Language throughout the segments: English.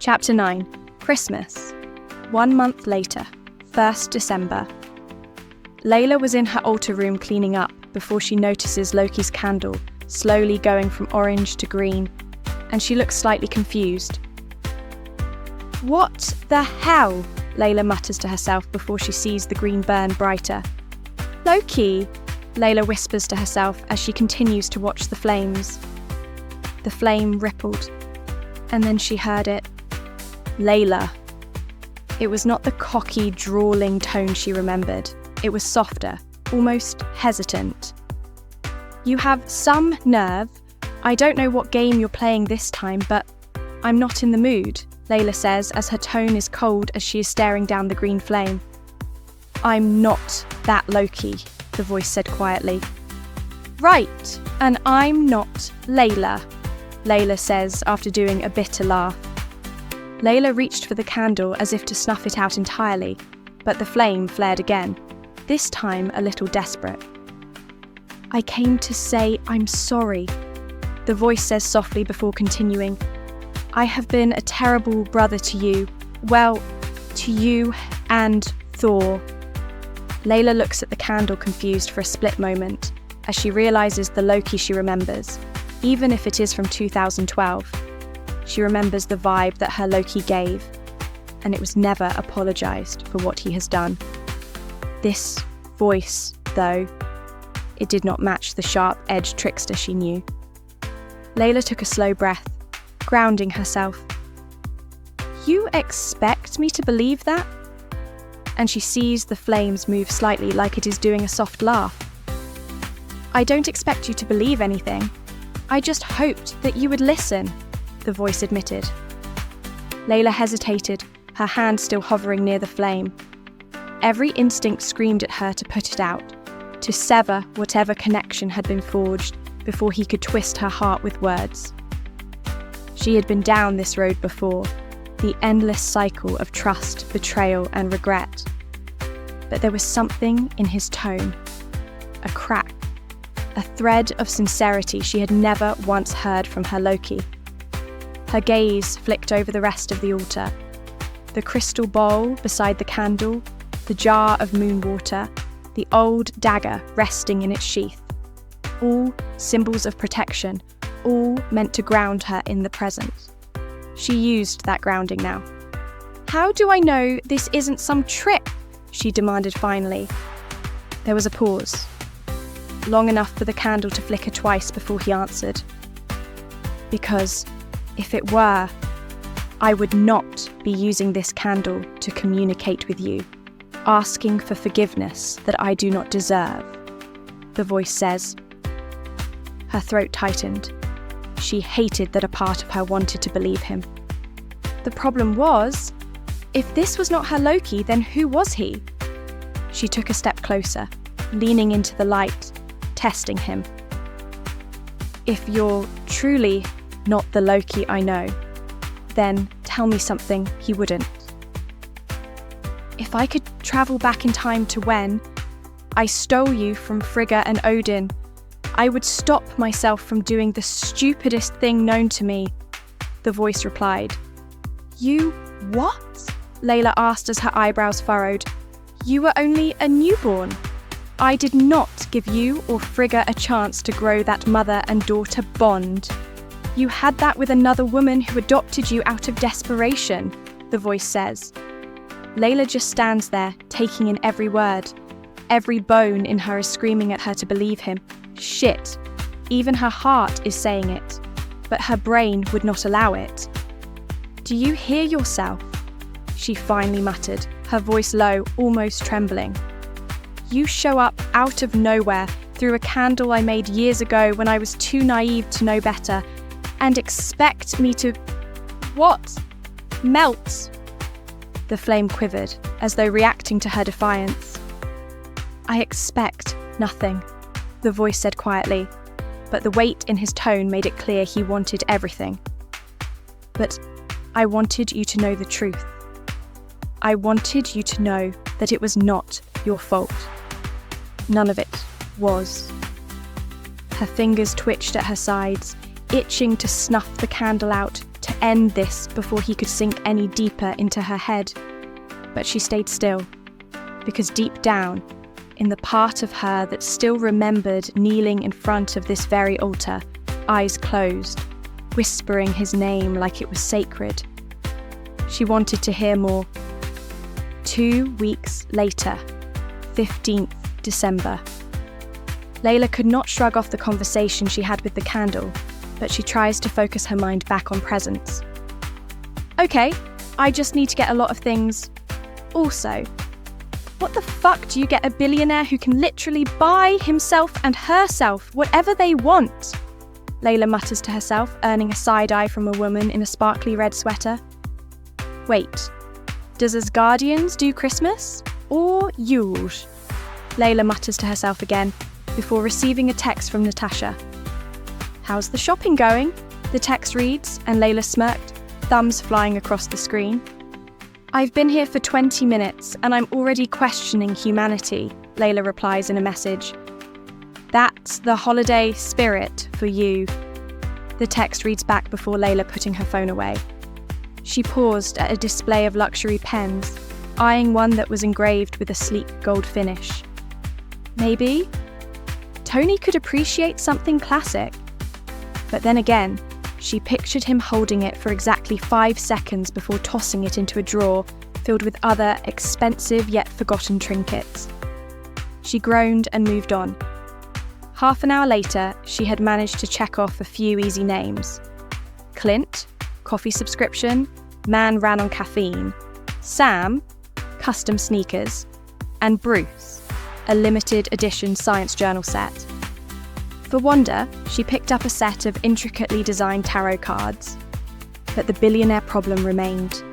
Chapter 9. Christmas. 1 month later, 1st December. Laila was in her altar room cleaning up before she notices Loki's candle slowly going from orange to green, and she looks slightly confused. "What the hell?" Laila mutters to herself before she sees the green burn brighter. "Loki!" Laila whispers to herself as she continues to watch the flames. The flame rippled, and then she heard it. Laila. It was not the cocky, drawling tone she remembered. It was softer, almost hesitant. "You have some nerve. I don't know what game you're playing this time, but I'm not in the mood," Laila says as her tone is cold as she is staring down the green flame. "I'm not that Loki," the voice said quietly. "Right, and I'm not Laila," Laila says after doing a bitter laugh. Laila reached for the candle as if to snuff it out entirely, but the flame flared again, this time a little desperate. "I came to say I'm sorry," the voice says softly before continuing. "I have been a terrible brother to you. Well, to you and Thor." Laila looks at the candle confused for a split moment as she realises the Loki she remembers, even if it is from 2012. She remembers the vibe that her Loki gave, and it was never apologised for what he has done. This voice, though, it did not match the sharp-edged trickster she knew. Laila took a slow breath, grounding herself. "You expect me to believe that?" And she sees the flames move slightly like it is doing a soft laugh. "I don't expect you to believe anything. I just hoped that you would listen," the voice admitted. Laila hesitated, her hand still hovering near the flame. Every instinct screamed at her to put it out, to sever whatever connection had been forged before he could twist her heart with words. She had been down this road before, the endless cycle of trust, betrayal, and regret. But there was something in his tone, a crack, a thread of sincerity she had never once heard from her Loki. Her gaze flicked over the rest of the altar. The crystal bowl beside the candle, the jar of moon water, the old dagger resting in its sheath. All symbols of protection, all meant to ground her in the present. She used that grounding now. "How do I know this isn't some trick?" she demanded finally. There was a pause, long enough for the candle to flicker twice before he answered. "Because if it were, I would not be using this candle to communicate with you, asking for forgiveness that I do not deserve," the voice says. Her throat tightened. She hated that a part of her wanted to believe him. The problem was, if this was not her Loki, then who was he? She took a step closer, leaning into the light, testing him. "If you're truly not the Loki I know, then tell me something he wouldn't." "If I could travel back in time to when I stole you from Frigga and Odin, I would stop myself from doing the stupidest thing known to me," the voice replied. "You what?" Laila asked as her eyebrows furrowed. "You were only a newborn. I did not give you or Frigga a chance to grow that mother and daughter bond. You had that with another woman who adopted you out of desperation," the voice says. Laila just stands there, taking in every word. Every bone in her is screaming at her to believe him. Shit. Even her heart is saying it, but her brain would not allow it. "Do you hear yourself?" she finally muttered, her voice low, almost trembling. "You show up out of nowhere through a candle I made years ago when I was too naive to know better, and expect me to... what? Melt?" The flame quivered, as though reacting to her defiance. "I expect nothing," the voice said quietly, but the weight in his tone made it clear he wanted everything. "But I wanted you to know the truth. I wanted you to know that it was not your fault. None of it was." Her fingers twitched at her sides, itching to snuff the candle out, to end this before he could sink any deeper into her head. But she stayed still, because deep down, in the part of her that still remembered kneeling in front of this very altar, eyes closed, whispering his name like it was sacred, she wanted to hear more. 2 weeks later, 15th December. Laila could not shrug off the conversation she had with the candle, but she tries to focus her mind back on presents. Okay, I just need to get a lot of things. Also, what the fuck do you get a billionaire who can literally buy himself and herself whatever they want? Laila mutters to herself, earning a side eye from a woman in a sparkly red sweater. Wait, does Asgardians do Christmas? Or Yule? Laila mutters to herself again, before receiving a text from Natasha. How's the shopping going? The text reads, and Laila smirked, thumbs flying across the screen. I've been here for 20 minutes and I'm already questioning humanity, Laila replies in a message. That's the holiday spirit for you. The text reads back before Laila putting her phone away. She paused at a display of luxury pens, eyeing one that was engraved with a sleek gold finish. Maybe Tony could appreciate something classic. But then again, she pictured him holding it for exactly 5 seconds before tossing it into a drawer filled with other expensive yet forgotten trinkets. She groaned and moved on. Half an hour later, she had managed to check off a few easy names. Clint, coffee subscription, man ran on caffeine. Sam, custom sneakers. And Bruce, a limited edition science journal set. For wonder, she picked up a set of intricately designed tarot cards. But the billionaire problem remained.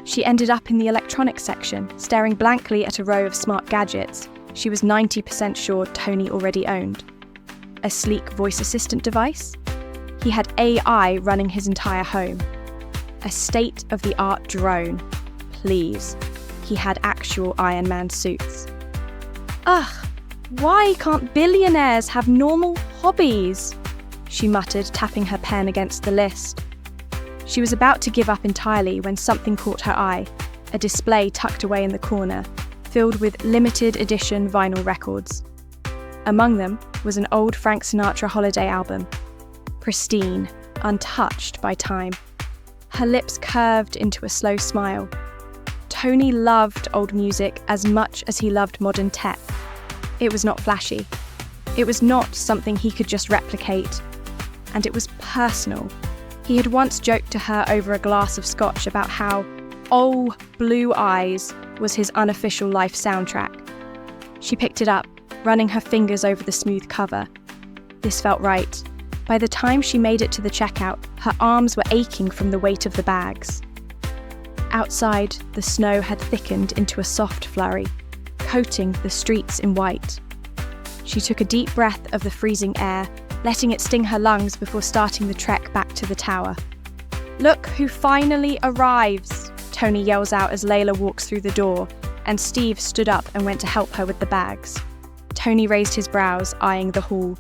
She ended up in the electronics section, staring blankly at a row of smart gadgets she was 90% sure Tony already owned. A sleek voice assistant device? He had AI running his entire home. A state-of-the-art drone. Please. He had actual Iron Man suits. Ugh, why can't billionaires have normal hobbies? She muttered, tapping her pen against the list. She was about to give up entirely when something caught her eye, a display tucked away in the corner, filled with limited edition vinyl records. Among them was an old Frank Sinatra holiday album. Pristine, untouched by time. Her lips curved into a slow smile. Tony loved old music as much as he loved modern tech. It was not flashy. It was not something he could just replicate. And it was personal. He had once joked to her over a glass of scotch about how "Oh, Blue Eyes" was his unofficial life soundtrack. She picked it up, running her fingers over the smooth cover. This felt right. By the time she made it to the checkout, her arms were aching from the weight of the bags. Outside, the snow had thickened into a soft flurry, coating the streets in white. She took a deep breath of the freezing air, letting it sting her lungs before starting the trek back to the tower. "Look who finally arrives!" Tony yells out as Laila walks through the door, and Steve stood up and went to help her with the bags. Tony raised his brows, eyeing the hall.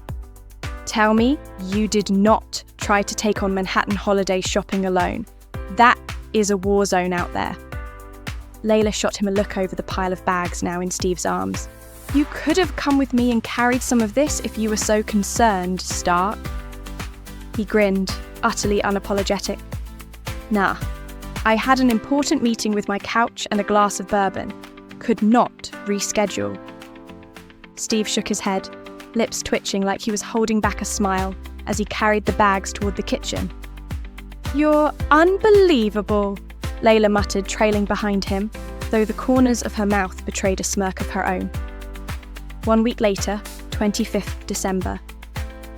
"Tell me you did not try to take on Manhattan holiday shopping alone. That is a war zone out there." Laila shot him a look over the pile of bags now in Steve's arms. "You could have come with me and carried some of this if you were so concerned, Stark." He grinned, utterly unapologetic. "Nah, I had an important meeting with my couch and a glass of bourbon. Could not reschedule." Steve shook his head, lips twitching like he was holding back a smile as he carried the bags toward the kitchen. "You're unbelievable," Laila muttered, trailing behind him, though the corners of her mouth betrayed a smirk of her own. 1 week later, 25th December.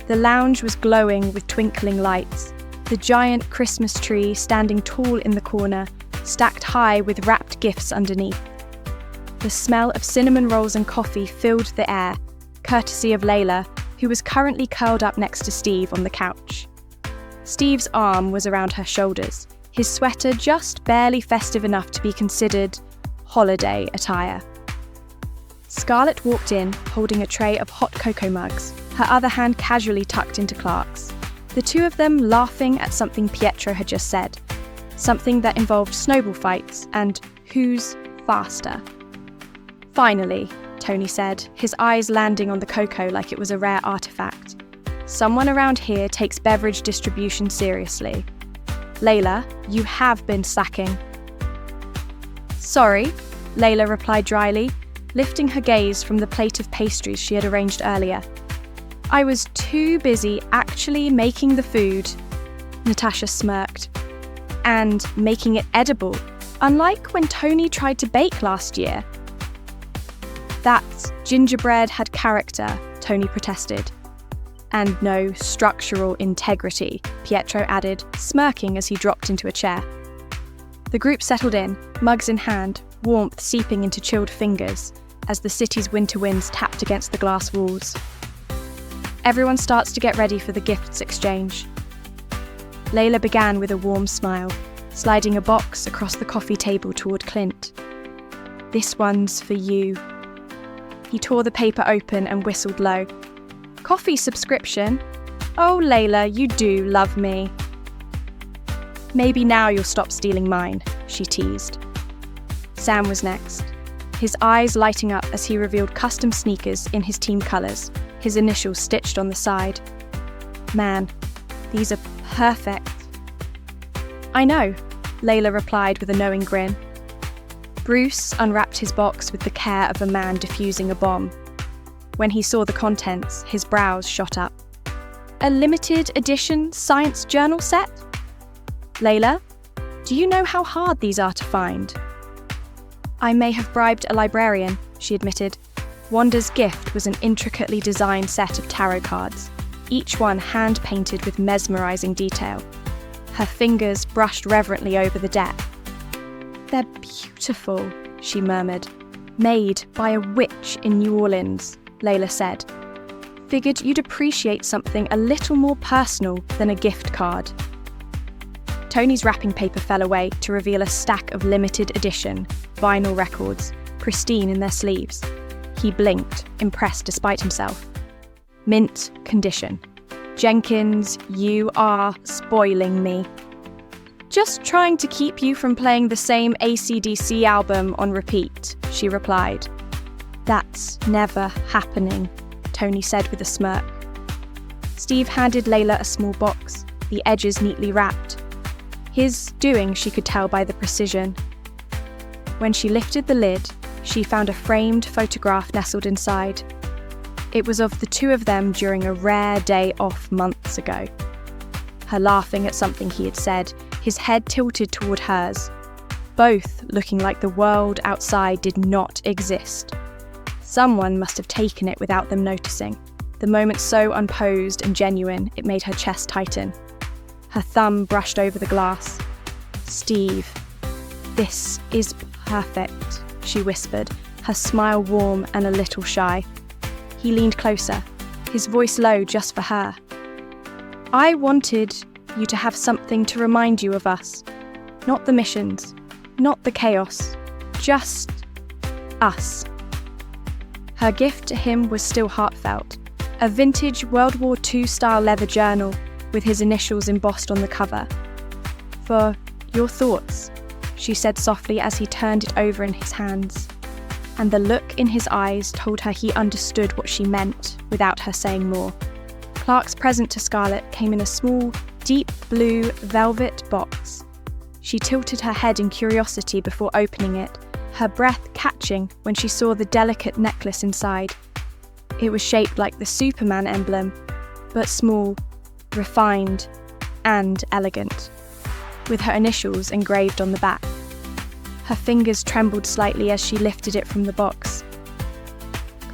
The lounge was glowing with twinkling lights, the giant Christmas tree standing tall in the corner, stacked high with wrapped gifts underneath. The smell of cinnamon rolls and coffee filled the air, courtesy of Laila, who was currently curled up next to Steve on the couch. Steve's arm was around her shoulders, his sweater just barely festive enough to be considered holiday attire. Scarlett walked in, holding a tray of hot cocoa mugs, her other hand casually tucked into Clark's. The two of them laughing at something Pietro had just said, something that involved snowball fights and who's faster. Finally, Tony said, his eyes landing on the cocoa like it was a rare artifact. Someone around here takes beverage distribution seriously. Laila, you have been slacking. Sorry, Laila replied dryly, lifting her gaze from the plate of pastries she had arranged earlier. I was too busy actually making the food, Natasha smirked, and making it edible, unlike when Tony tried to bake last year. That gingerbread had character, Tony protested. And no structural integrity, Pietro added, smirking as he dropped into a chair. The group settled in, mugs in hand, warmth seeping into chilled fingers as the city's winter winds tapped against the glass walls. Everyone starts to get ready for the gifts exchange. Laila began with a warm smile, sliding a box across the coffee table toward Clint. This one's for you. He tore the paper open and whistled low. Coffee subscription? Oh, Laila, you do love me. Maybe now you'll stop stealing mine, she teased. Sam was next, his eyes lighting up as he revealed custom sneakers in his team colours, his initials stitched on the side. Man, these are perfect. I know, Laila replied with a knowing grin. Bruce unwrapped his box with the care of a man defusing a bomb. When he saw the contents, his brows shot up. A limited edition science journal set? Laila, do you know how hard these are to find? I may have bribed a librarian, she admitted. Wanda's gift was an intricately designed set of tarot cards, each one hand-painted with mesmerising detail. Her fingers brushed reverently over the deck. They're beautiful, she murmured. Made by a witch in New Orleans, Laila said. Figured you'd appreciate something a little more personal than a gift card. Tony's wrapping paper fell away to reveal a stack of limited edition vinyl records, pristine in their sleeves. He blinked, impressed despite himself. Mint condition. Jenkins, you are spoiling me. Just trying to keep you from playing the same AC/DC album on repeat, she replied. That's never happening, Tony said with a smirk. Steve handed Laila a small box, the edges neatly wrapped. His doing, she could tell by the precision. When she lifted the lid, she found a framed photograph nestled inside. It was of the two of them during a rare day off months ago. Her laughing at something he had said, his head tilted toward hers, both looking like the world outside did not exist. Someone must have taken it without them noticing, the moment so unposed and genuine it made her chest tighten. Her thumb brushed over the glass. Steve, this is perfect, she whispered, her smile warm and a little shy. He leaned closer, his voice low just for her. I wanted you to have something to remind you of us. Not the missions, not the chaos, just us. Her gift to him was still heartfelt, a vintage World War II style leather journal with his initials embossed on the cover. For your thoughts, she said softly as he turned it over in his hands. And the look in his eyes told her he understood what she meant without her saying more. Clark's present to Scarlett came in a small, deep blue velvet box. She tilted her head in curiosity before opening it, her breath catching when she saw the delicate necklace inside. It was shaped like the Superman emblem, but small, refined, and elegant, with her initials engraved on the back. Her fingers trembled slightly as she lifted it from the box.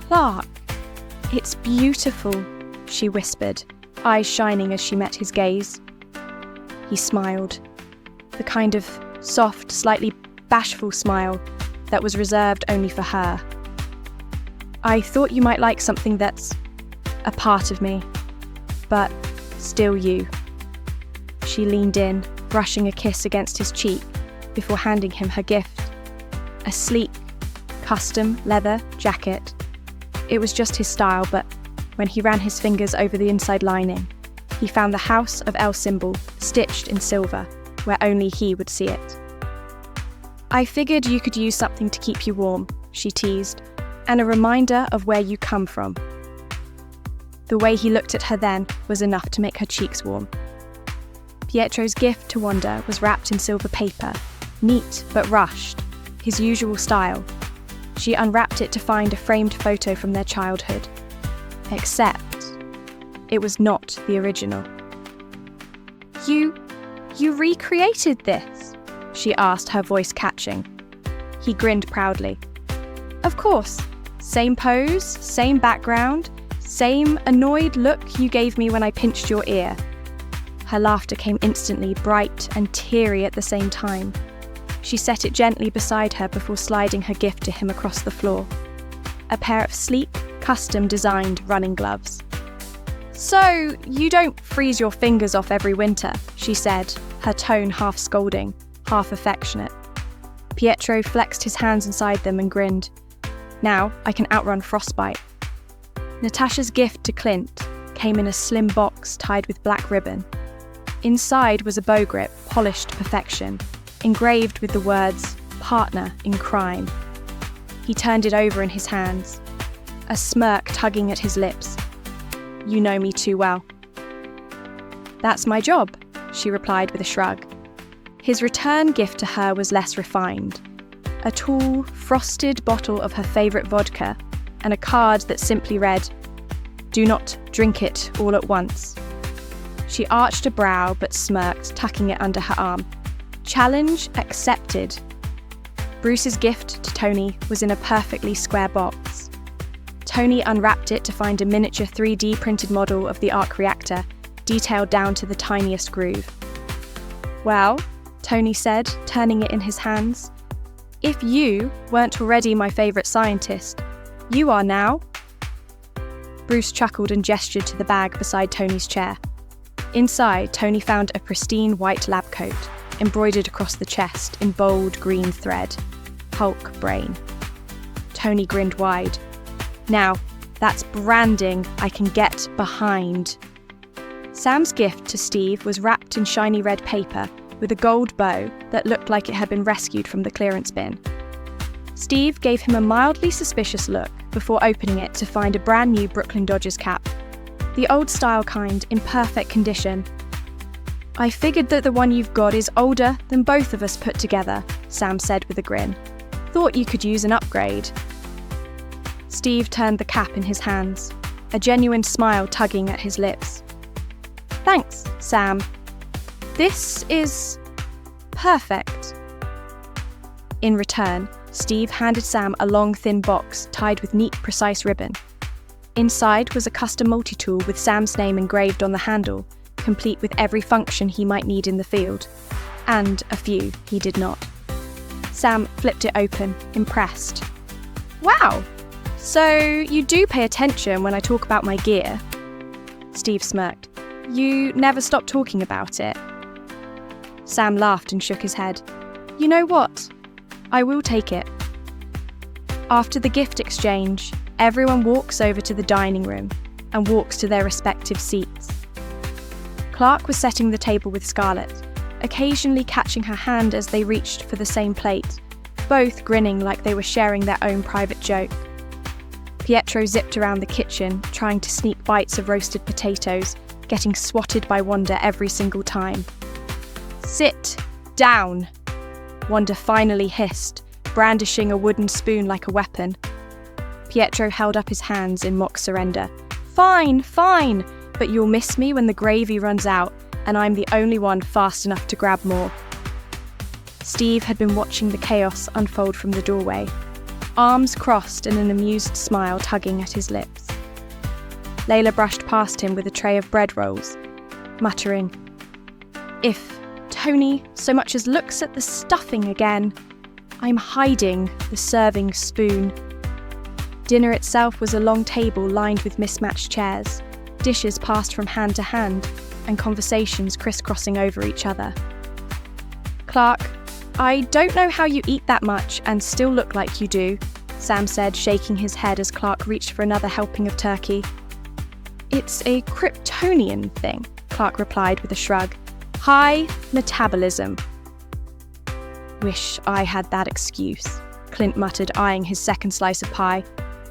Clark, it's beautiful, she whispered, eyes shining as she met his gaze. He smiled, the kind of soft, slightly bashful smile that was reserved only for her. I thought you might like something that's a part of me, but still you. She leaned in, brushing a kiss against his cheek before handing him her gift. A sleek, custom leather jacket. It was just his style, but when he ran his fingers over the inside lining, he found the House of El symbol stitched in silver, where only he would see it. "I figured you could use something to keep you warm," she teased, "and a reminder of where you come from." The way he looked at her then was enough to make her cheeks warm. Pietro's gift to Wanda was wrapped in silver paper, neat but rushed, his usual style. She unwrapped it to find a framed photo from their childhood. Except, it was not the original. You recreated this?" she asked, her voice catching. He grinned proudly. "Of course. Same pose, same background, same annoyed look you gave me when I pinched your ear." Her laughter came instantly, bright and teary at the same time. She set it gently beside her before sliding her gift to him across the floor. A pair of sleek, custom-designed running gloves. "So, you don't freeze your fingers off every winter," she said, her tone half scolding, half affectionate. Pietro flexed his hands inside them and grinned. "Now I can outrun frostbite." Natasha's gift to Clint came in a slim box tied with black ribbon. Inside was a bow grip, polished to perfection, engraved with the words, "Partner in crime." He turned it over in his hands, a smirk tugging at his lips. "You know me too well." "That's my job," she replied with a shrug. His return gift to her was less refined. A tall, frosted bottle of her favourite vodka and a card that simply read, "Do not drink it all at once." She arched a brow but smirked, tucking it under her arm. Challenge accepted. Bruce's gift to Tony was in a perfectly square box. Tony unwrapped it to find a miniature 3D printed model of the arc reactor, detailed down to the tiniest groove. "Well," Tony said, turning it in his hands, "if you weren't already my favourite scientist, you are now." Bruce chuckled and gestured to the bag beside Tony's chair. Inside, Tony found a pristine white lab coat, embroidered across the chest in bold green thread. Hulk brain. Tony grinned wide. "Now, that's branding I can get behind." Sam's gift to Steve was wrapped in shiny red paper with a gold bow that looked like it had been rescued from the clearance bin. Steve gave him a mildly suspicious look before opening it to find a brand new Brooklyn Dodgers cap. The old-style kind, in perfect condition. "I figured that the one you've got is older than both of us put together," Sam said with a grin. "Thought you could use an upgrade." Steve turned the cap in his hands, a genuine smile tugging at his lips. "Thanks, Sam. This is perfect." In return, Steve handed Sam a long, thin box tied with neat, precise ribbon. Inside was a custom multi-tool with Sam's name engraved on the handle, complete with every function he might need in the field, and a few he did not. Sam flipped it open, impressed. "Wow! So you do pay attention when I talk about my gear?" Steve smirked. "You never stop talking about it." Sam laughed and shook his head. "You know what? I will take it." After the gift exchange, everyone walks over to the dining room and walks to their respective seats. Clark was setting the table with Scarlett, occasionally catching her hand as they reached for the same plate, both grinning like they were sharing their own private joke. Pietro zipped around the kitchen, trying to sneak bites of roasted potatoes, getting swatted by Wanda every single time. "Sit down," Wanda finally hissed, brandishing a wooden spoon like a weapon. Pietro held up his hands in mock surrender. Fine, but you'll miss me when the gravy runs out, and I'm the only one fast enough to grab more." Steve had been watching the chaos unfold from the doorway, arms crossed and an amused smile tugging at his lips. Laila brushed past him with a tray of bread rolls, muttering, "If Tony so much as looks at the stuffing again, I'm hiding the serving spoon." Dinner itself was a long table lined with mismatched chairs, dishes passed from hand to hand, and conversations crisscrossing over each other. "Clark, I don't know how you eat that much and still look like you do," Sam said, shaking his head as Clark reached for another helping of turkey. "It's a Kryptonian thing," Clark replied with a shrug. High metabolism. Wish I had that excuse, Clint muttered, eyeing his second slice of pie.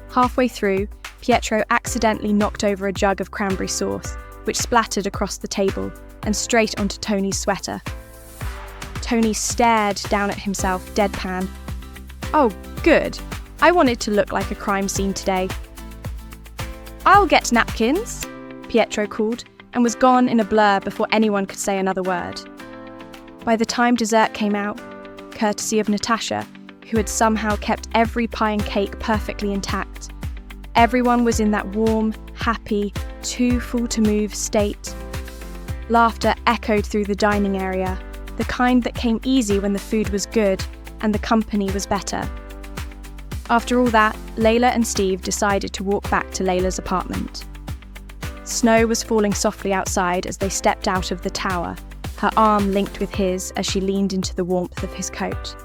Halfway through, Pietro accidentally knocked over a jug of cranberry sauce, which splattered across the table and straight onto Tony's sweater. Tony stared down at himself, deadpan. Oh, good. I want it to look like a crime scene today. I'll get napkins, Pietro called, and was gone in a blur before anyone could say another word. By the time dessert came out, courtesy of Natasha, who had somehow kept every pie and cake perfectly intact, everyone was in that warm, happy, too full to move state. Laughter echoed through the dining area, the kind that came easy when the food was good and the company was better. After all that, Laila and Steve decided to walk back to Layla's apartment. Snow was falling softly outside as they stepped out of the tower, her arm linked with his as she leaned into the warmth of his coat.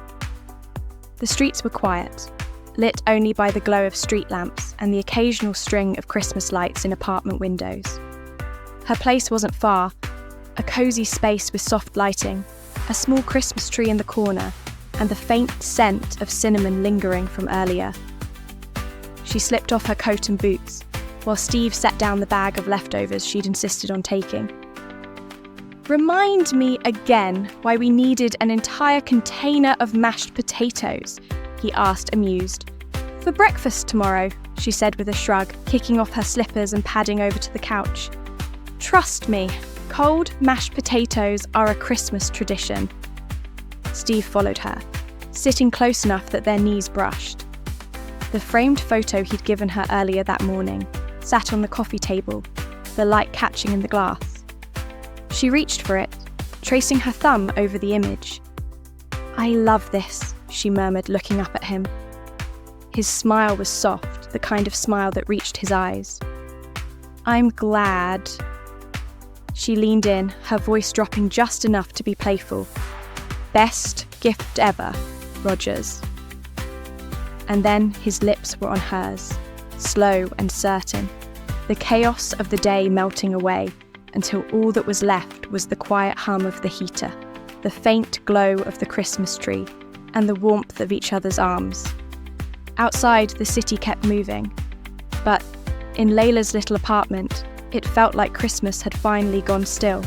The streets were quiet, lit only by the glow of street lamps and the occasional string of Christmas lights in apartment windows. Her place wasn't far, a cosy space with soft lighting, a small Christmas tree in the corner, and the faint scent of cinnamon lingering from earlier. She slipped off her coat and boots, while Steve set down the bag of leftovers she'd insisted on taking. Remind me again why we needed an entire container of mashed potatoes, he asked, amused. For breakfast tomorrow, she said with a shrug, kicking off her slippers and padding over to the couch. Trust me, cold mashed potatoes are a Christmas tradition. Steve followed her, sitting close enough that their knees brushed. The framed photo he'd given her earlier that morning sat on the coffee table, the light catching in the glass. She reached for it, tracing her thumb over the image. I love this, she murmured, looking up at him. His smile was soft, the kind of smile that reached his eyes. I'm glad. She leaned in, her voice dropping just enough to be playful. Best gift ever, Rogers. And then his lips were on hers, slow and certain, the chaos of the day melting away until all that was left was the quiet hum of the heater, the faint glow of the Christmas tree, and the warmth of each other's arms. Outside, the city kept moving, but in Layla's little apartment, it felt like Christmas had finally gone still.